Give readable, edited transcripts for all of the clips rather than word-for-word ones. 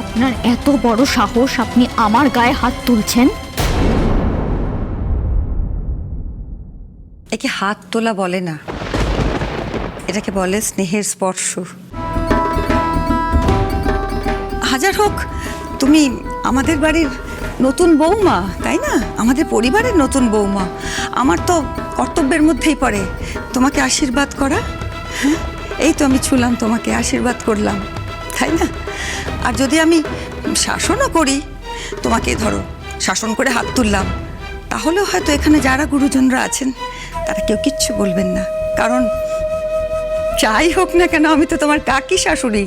আপনার এত বড় সাহস, আপনি আমার গায়ে হাত তুলছেন? একে হাত তোলা বলে না, এটাকে বলে স্নেহের স্পর্শ। হাজার হোক তুমি আমাদের বাড়ির নতুন বৌমা, তাই না? আমাদের পরিবারের নতুন বৌমা। আমার তো কর্তব্যের মধ্যেই পড়ে তোমাকে আশীর্বাদ করা। হ্যাঁ, এই তো আমি ছুলাম তোমাকে, আশীর্বাদ করলাম, তাই না? আর যদি আমি শাসনও করি, তোমাকে ধরো শাসন করে হাত তুললাম, তাহলেও হয়তো এখানে যারা গুরুজনরা আছেন তারা কেউ কিচ্ছু বলবেন না। কারণ যাই হোক না কেন, আমি তো তোমার কাকি শাশুড়ি।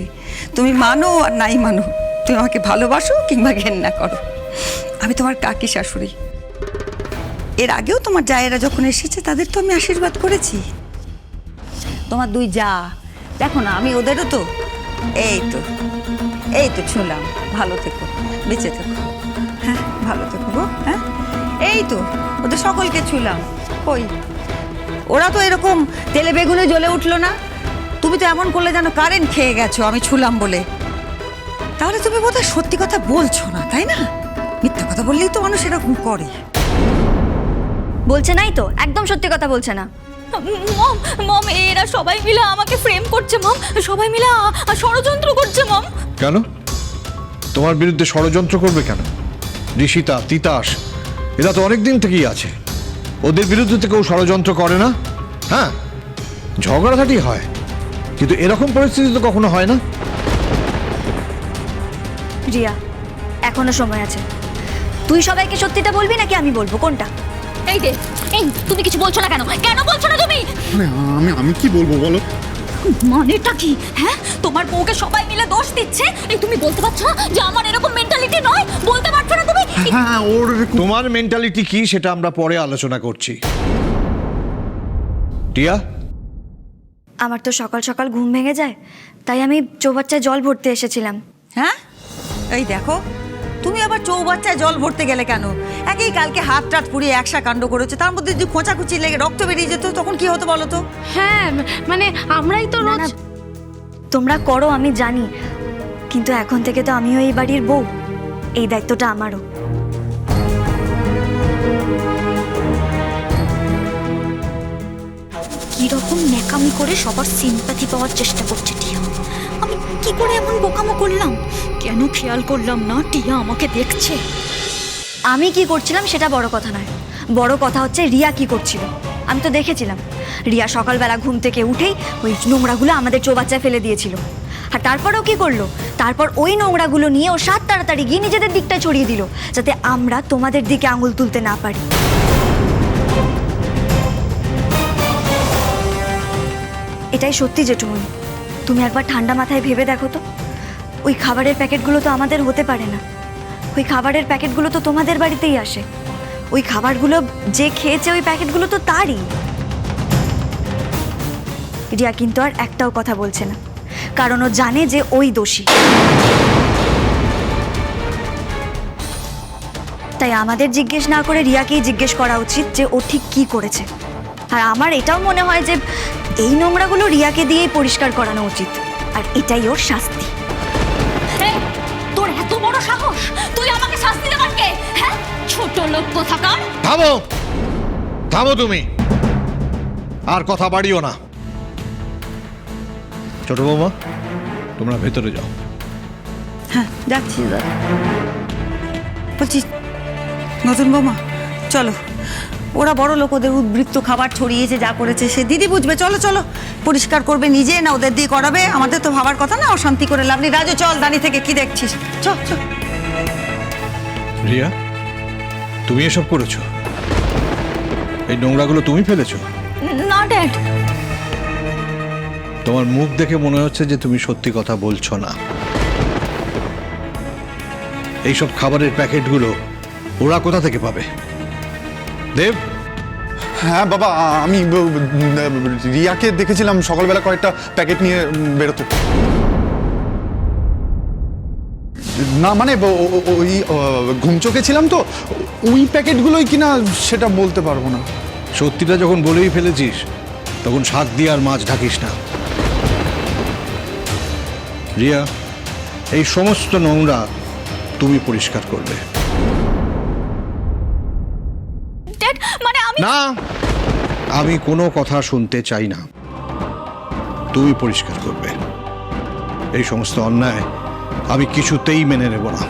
তুমি মানো আর নাই মানো, তুমি আমাকে ভালোবাসো কিংবা ঘেন্না করো, আমি তোমার কাকি শাশুড়ি। এর আগেও তোমার জায়েরা যখন এসেছে তাদের তো আমি আশীর্বাদ করেছি। তোমার দুই যা দেখো না, আমি ওদেরও তো এই তো ছুঁলাম। ভালো থেকো, বেঁচে থেকো, হ্যাঁ ভালো থেকো গো। হ্যাঁ, এই তো ওদের সকলকে ছুঁলাম। কই ওরা তো এরকম তেলে বেগুনে জ্বলে উঠলো না। তুমি তো এমন করলে যেন কারেন্ট খেয়ে গেছো আমি ছুঁলাম বলে। তাহলে তুমি বোধহয় সত্যি কথা বলছো না, তাই না? মিথ্যা কথা বললেই তো মানুষ এরকম করে। বলছে নাই তো, একদম সত্যি কথা বলছে না। মম মম এরা সবাই মিলে আমাকে ফ্রেম করছে মম, সবাই মিলে ষড়যন্ত্র করছে মম। কেন? তোমার বিরুদ্ধে ষড়যন্ত্র করবে কেন? ঋষিতা, তিতাস এরা তো অনেক দিন থেকেই আছে, ওদের বিরুদ্ধে তো কেউ ষড়যন্ত্র করে না। হ্যাঁ, ঝগড়াঝাটি হয়, কিন্তু এরকম পরিস্থিতি তো কখনো হয় না। রিয়া, এখনো সময় আছে। তুই সবাইকে সত্যিটা বলবি নাকি আমি বলবো, কোনটা? এই দে, এই তুমি কিছু বলছো না কেন? কেন বলছো না তুমি? আমি কি বলবো বলো? মানেটা কি? হ্যাঁ, তোমার বউকে সবাই মিলে দোষ দিচ্ছে, এই তুমি বলতে পারছো না যে আমার এরকম মেন্টালিটি নয়? বলতে পারছো না তুমি? হ্যাঁ, ওর তোমার মেন্টালিটি কি সেটা আমরা পরে আলোচনা করছি। টিয়া, আমার তো সকাল সকাল ঘুম ভেঙে যায়, তাই আমি চৌবাচ্চায় জল ভরতে এসেছিলাম। হ্যাঁ, এই দেখো তুমি আবার চৌবাচ্চায় জল ভরতে গেলে কেন? একেই কালকে হাত টাত পুড়িয়ে একসা কাণ্ড করেছে, তার মধ্যে যদি খোঁচাখুচি লেগে রক্ত বেরিয়ে যেত তখন কি হতো বলো তো? হ্যাঁ, মানে আমরাই তো না, না, তোমরা করো আমি জানি, কিন্তু এখন থেকে তো আমিও এই বাড়ির বউ, এই দায়িত্বটা আমারও। কিরকম ন্যাকামি করে সবার সিম্প্যাথি পাওয়ার চেষ্টা করছে টিয়া। আমি কি করে এমন বোকামো করলাম? কেন খেয়াল করলাম না টিয়া আমাকে দেখছে? আমি কি করছিলাম সেটা বড় কথা নয়, বড় কথা হচ্ছে রিয়া কি করছিল। আমি তো দেখেছিলাম রিয়া সকালবেলা ঘুম থেকে উঠেই ওই নোংরাগুলো আমাদের চৌবাচ্চায় ফেলে দিয়েছিল। আর তারপরেও কি করলো? তারপর ওই নোংরাগুলো নিয়ে ও সাত তাড়াতাড়ি গিয়ে নিজেদের দিকটা ছড়িয়ে দিল, যাতে আমরা তোমাদের দিকে আঙুল তুলতে না পারি। এটাই সত্যি জেঠুমনি, তুমি একবার ঠান্ডা মাথায় ভেবে দেখো তো, ওই খাবারের প্যাকেটগুলো তো আমাদের হতে পারে না। ওই খাবারের প্যাকেটগুলো তো তোমাদের বাড়িতেই আসে। ওই খাবারগুলো যে খেয়েছে ওই প্যাকেটগুলো তো তারই। রিয়া কিন্তু আর একটাও কথা বলছে না, কারণ ও জানে যে ওই দোষী। তাই আমাদের জিজ্ঞেস না করে রিয়াকেই জিজ্ঞেস করা উচিত যে ও ঠিক কি করেছে। আর আমার এটাও মনে হয় যে এই নোংরাগুলো রিয়াকে দিয়েই পরিষ্কার করানো উচিত, আর এটাই ওর শাস্তি। তোর এত বড় সাহস, তুই আমাকে শাস্তি দেবার কে? হ্যাঁ, ছোট লোক কোথাকার। থামো, থামো তুমি, আর কথা বাড়িও না। ছোট বৌমা, তোমরা ভেতরে যাও। হ্যাঁ যাচ্ছি দাদা। বলছি নতুন বৌমা চলো, ওরা বড় লোক, ওদের উদ্বৃত্ত খাবার ছড়িয়েছে, যা করেছে সে দিদি বুঝবে। চলো চলো, পরিষ্কার করবে নিজে না ওদের দিয়ে করাবে? আমাদের তো ভাবার কথা না, অশান্তি করে লাভ নেই। রাজু চল, দাঁড়িয়ে থেকে কি দেখছিস? চল চল। রিয়া, তুমি এসব করেছো? এই নোংরাগুলো তুমি ফেলেছো? না ড্যাড, তোমার মুখ দেখে মনে হচ্ছে যে তুমি সত্যি কথা বলছো না। এইসব খাবারের প্যাকেটগুলো ওরা কোথা থেকে পাবে? দেব, হ্যাঁ বাবা, আমি রিয়াকে দেখেছিলাম সকালবেলা কয়েকটা প্যাকেট নিয়ে বেরোতে। না মানে ওই ঘুম চোখে ছিলাম তো, ওই প্যাকেটগুলোই কিনা সেটা বলতে পারবো না। সত্যিটা যখন বলেই ফেলেছিস তখন শাক দিয়ে আর মাছ ঢাকিস না। রিয়া, এই সমস্ত নোংরা তুমি পরিষ্কার করবে। ড্যাড মানে আমি না, আমি কোনো কথা শুনতে চাই না। তুমি পরিষ্কার করবে। এই সমস্ত অন্যায় আমি কিছুতেই মেনে নেব না।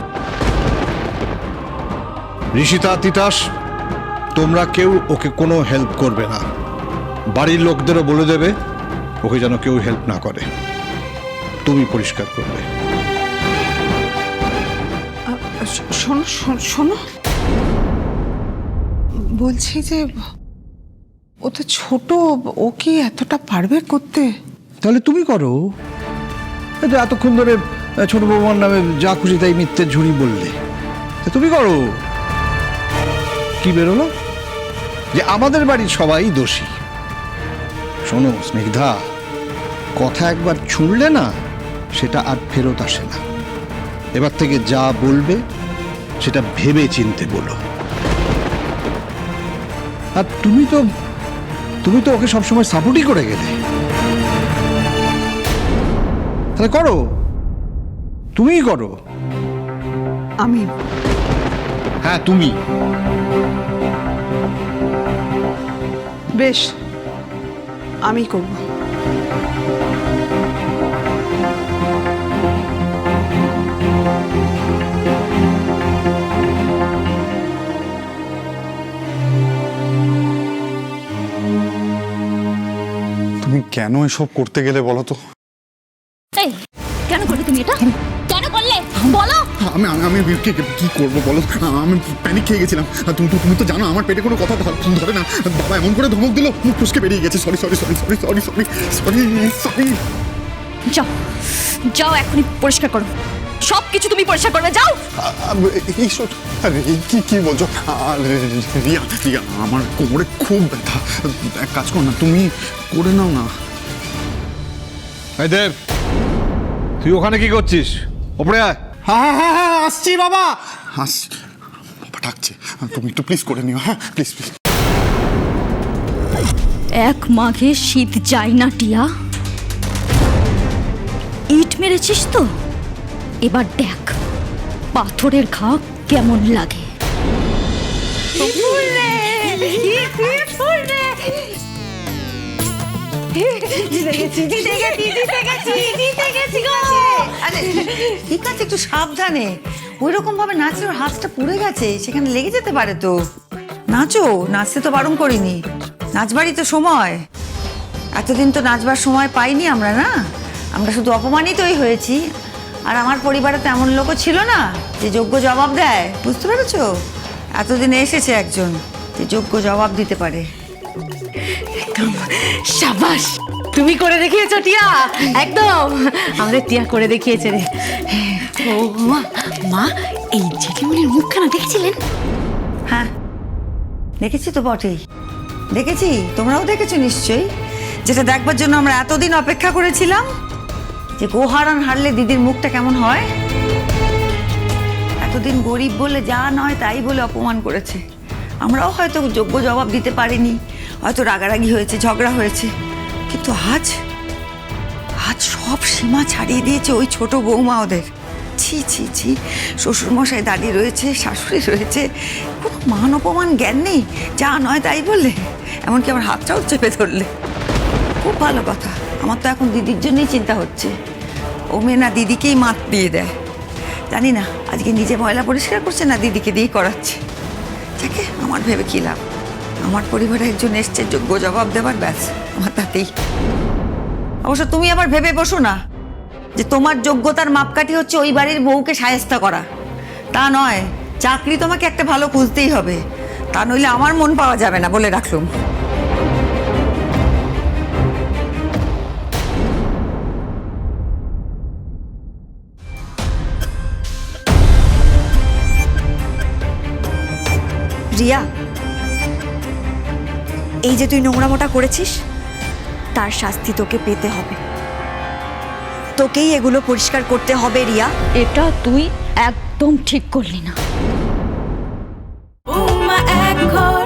ঋষিতা, তিতাস, তোমরা কেউ ওকে কোনো হেল্প করবে না। বাড়ির লোকদেরও বলে দেবে ওকে যেন কেউ হেল্প না করে। তুমি পরিষ্কার করবে। শোনো শোনো, বলছি যে ও তো ছোট, ও কি এতটা পারবে করতে? তাহলে তুমি করো। এই যে এতক্ষণ ধরে ছোট বৌমার নামে যা খুশি তাই মিথ্যে ঝুড়ি বললে, তা তুমি করো। কি বেরোলো যে আমাদের বাড়ির সবাই দোষী। শোনো স্নিগ্ধা, কথা একবার ছুঁড়লে না সেটা আর ফেরত আসে না। এবার থেকে যা বলবে সেটা ভেবে চিনতে বলো। আর তুমি তো ওকে সবসময় সাপোর্টই করে গেলে। তাহলে করো, তুমিই করো। আমি? হ্যাঁ তুমি। বেশ, আমি করব। তুমি কেন এসব করতে গেলে বলো তো? এই কেন করলে তুমি এটা? কেন করলে বলো? আমি আমি কি করবো বলো? আমি প্যানিক খেয়ে গেছিলাম। তুমি তো জানো আমার পেটে কোনো কথা ধরে না। বাবা এমন করে ধমক দিল, মুখ ফুসকে বেরিয়ে গেছে। Sorry sorry sorry sorry sorry sorry sorry sorry. যাও যাও, এখনই পরিষ্কার করো। সব কিছু তুমি পরিষ্কার করবে, যাও। ঈশ্বর, কি বলছো? রিয়া রিয়া, আমার কোমরে খুব ব্যথা। এক কাজ কর না, তুমি করে নাও না। এই দেব, তুই ওখানে কি করছিস? ওপরে আয়। হ্যাঁ আসছি বাবা। বাবা ডাকছে, তুমি একটু প্লিজ করে নিও। হ্যাঁ প্লিজ প্লিজ। এক মাঘে শীত যায় না টিয়া। ইট মেরেছিস তো, এবার দেখ পাথরের ঘা কেমন লাগে। ঠিক আছে, একটু সাবধানে। ওই রকম ভাবে নাচলে ওর হাতটা পুড়ে গেছে, সেখানে লেগে যেতে পারে তো। নাচো, নাচতে তো বারণ করিনি। নাচবারই তো সময়। এতদিন তো নাচবার সময় পাইনি আমরা, না? আমরা শুধু অপমানিতই হয়েছি। আর আমার পরিবারে তো এমন লোকও ছিল না যে যোগ্য জবাব দেয়, বুঝতে পেরেছো? এতদিনে এসেছে একজন যে যোগ্য জবাব দিতে পারে। সাবাস, তুমি করে দেখিয়েছো টিয়া। একদম আমাদের টিয়া করে দেখিয়েছে রে। ও মা, মা এই জেঠিমনির মুখখানা দেখেছিলেন? হ্যাঁ দেখেছি তো বটেই, দেখেছি। তোমরাও দেখেছো নিশ্চয়ই। যেটা দেখবার জন্য আমরা এতদিন অপেক্ষা করেছিলাম, যে গোহারান হারলে দিদির মুখটা কেমন হয়। এতদিন গরিব বলে যা নয় তাই বলে অপমান করেছে। আমরাও হয়তো যোগ্য জবাব দিতে পারিনি, হয়তো রাগারাগি হয়েছে, ঝগড়া হয়েছে। কিন্তু আজ সব সীমা ছাড়িয়ে দিয়েছে ওই ছোট বৌমা ওদের। ছি ছি ছি, শ্বশুরমশাই দাঁড়িয়ে রয়েছে, শাশুড়ি রয়েছে, কোনো মান অপমান জ্ঞান নেই। যা নয় তাই বললে, এমনকি আমার হাতটাও চেপে ধরলে। খুব ভালো কথা। আমার তো এখন দিদির জন্যই চিন্তা হচ্ছে। ও মেয়ে না দিদিকেই মাত দিয়ে দেয়। জানি না আজকে নিজে ময়লা পরিষ্কার করছে না দিদিকে দিয়ে করাচ্ছে। যাকে আমার ভেবে কী লাভ? আমার পরিবারে একজন এসছে যোগ্য জবাব দেবার, ব্যাস আমার তাতেই। অবশ্য তুমি আবার ভেবে বসো না যে তোমার যোগ্যতার মাপকাঠি হচ্ছে ওই বাড়ির বউকে শায়েস্তা করা। তা নয়, চাকরি তোমাকে একটা ভালো খুঁজতেই হবে, তা নইলে আমার মন পাওয়া যাবে না, বলে রাখলুম। রিয়া, এই যে তুই নোংরামোটা করেছিস, তার শাস্তি তোকে পেতে হবে। তোকেই এগুলো পরিষ্কার করতে হবে রিয়া। এটা তুই একদম ঠিক করলি না। এক ঘর